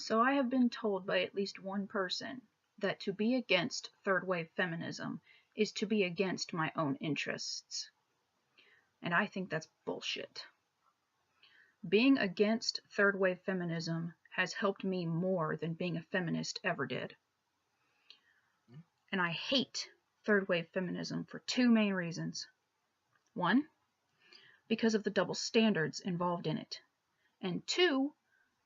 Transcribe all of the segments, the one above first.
So I have been told by at least one person that to be against third wave feminism is to be against my own interests. And I think that's bullshit. Being against third wave feminism has helped me more than being a feminist ever did. And I hate third wave feminism for two main reasons. One, because of the double standards involved in it. And two,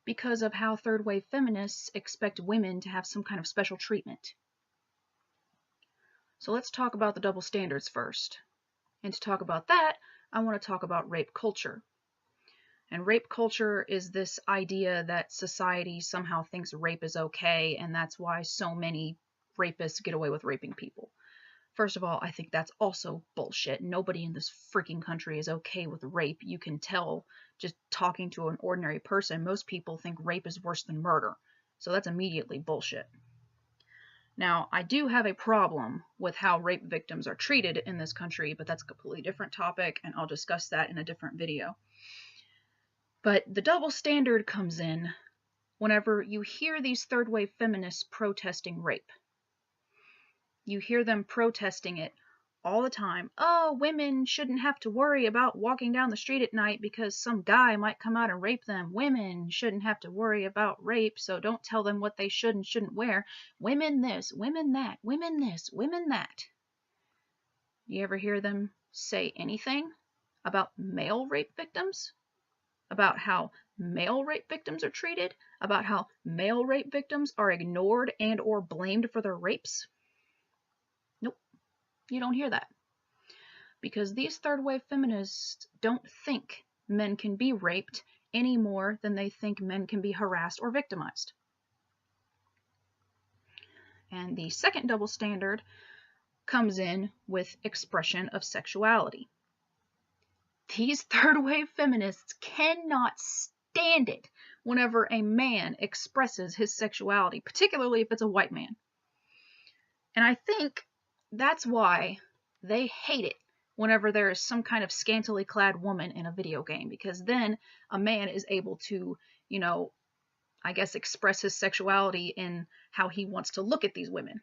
because of how third wave feminists expect women to have some kind of special treatment. So let's talk about the double standards first. And to talk about that, I want to talk about rape culture. And rape culture is this idea that society somehow thinks rape is okay, and that's why so many rapists get away with raping people. First of all, I think that's also bullshit. Nobody in this freaking country is okay with rape. You can tell just talking to an ordinary person. Most people think rape is worse than murder. So that's immediately bullshit. Now, I do have a problem with how rape victims are treated in this country, but that's a completely different topic, and I'll discuss that in a different video. But the double standard comes in whenever you hear these third wave feminists protesting rape. You hear them protesting it all the time. Oh, women shouldn't have to worry about walking down the street at night because some guy might come out and rape them. Women shouldn't have to worry about rape, so don't tell them what they should and shouldn't wear. Women this, women that, women this, women that. You ever hear them say anything about male rape victims? About how male rape victims are treated? About how male rape victims are ignored and or blamed for their rapes? Nope, you don't hear that. Because these third wave feminists don't think men can be raped any more than they think men can be harassed or victimized. And the second double standard comes in with expression of sexuality. These third wave feminists cannot stand it whenever a man expresses his sexuality, particularly if it's a white man. And I think that's why they hate it whenever there is some kind of scantily clad woman in a video game, because then a man is able to, I guess express his sexuality in how he wants to look at these women.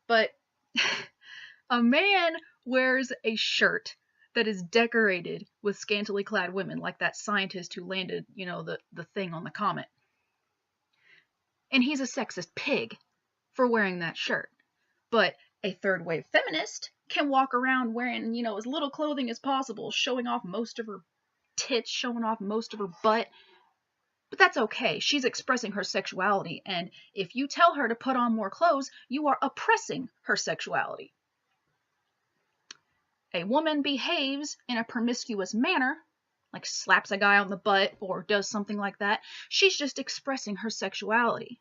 But a man wears a shirt that is decorated with scantily clad women, like that scientist who landed, the thing on the comet. And he's a sexist pig for wearing that shirt. But a third wave feminist can walk around wearing, as little clothing as possible, showing off most of her tits, showing off most of her butt. But that's okay. She's expressing her sexuality, and if you tell her to put on more clothes, you are oppressing her sexuality. A woman behaves in a promiscuous manner, like slaps a guy on the butt or does something like that, she's just expressing her sexuality.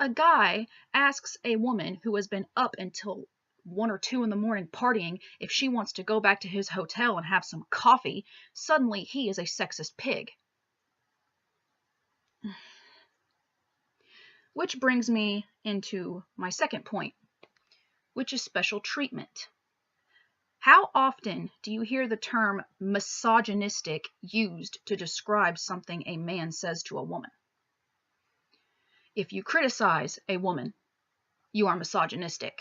A guy asks a woman who has been up until 1 or 2 in the morning partying if she wants to go back to his hotel and have some coffee. Suddenly he is a sexist pig. Which brings me into my second point, which is special treatment. How often do you hear the term misogynistic used to describe something a man says to a woman? If you criticize a woman, you are misogynistic.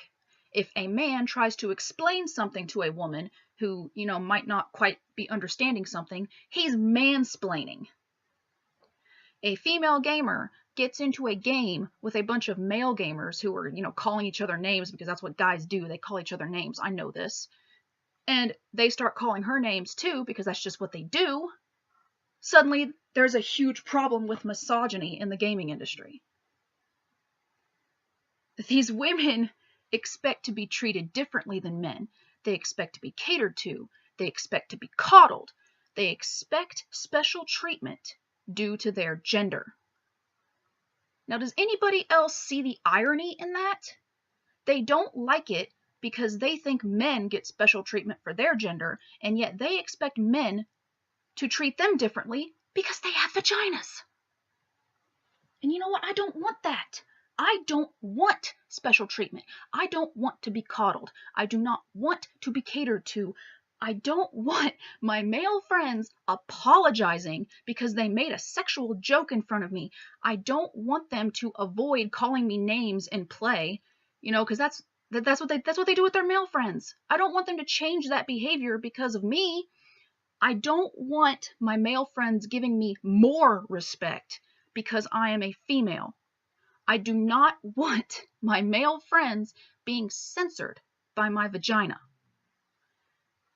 If a man tries to explain something to a woman who, might not quite be understanding something, he's mansplaining. A female gamer gets into a game with a bunch of male gamers who are, calling each other names because that's what guys do. They call each other names. I know this. And they start calling her names too because that's just what they do. Suddenly, there's a huge problem with misogyny in the gaming industry. These women expect to be treated differently than men. They expect to be catered to. They expect to be coddled. They expect special treatment due to their gender. Now, does anybody else see the irony in that? They don't like it because they think men get special treatment for their gender, and yet they expect men to treat them differently because they have vaginas. And you know what? I don't want that. I don't want special treatment. I don't want to be coddled. I do not want to be catered to. I don't want my male friends apologizing because they made a sexual joke in front of me. I don't want them to avoid calling me names in play, because that's what they do with their male friends. I don't want them to change that behavior because of me. I don't want my male friends giving me more respect because I am a female. I do not want my male friends being censored by my vagina.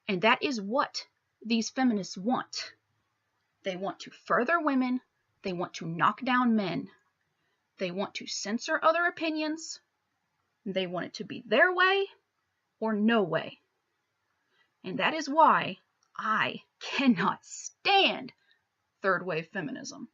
And that is what these feminists want. They want to further women. They want to knock down men. They want to censor other opinions. They want it to be their way or no way. And that is why I cannot stand third wave feminism.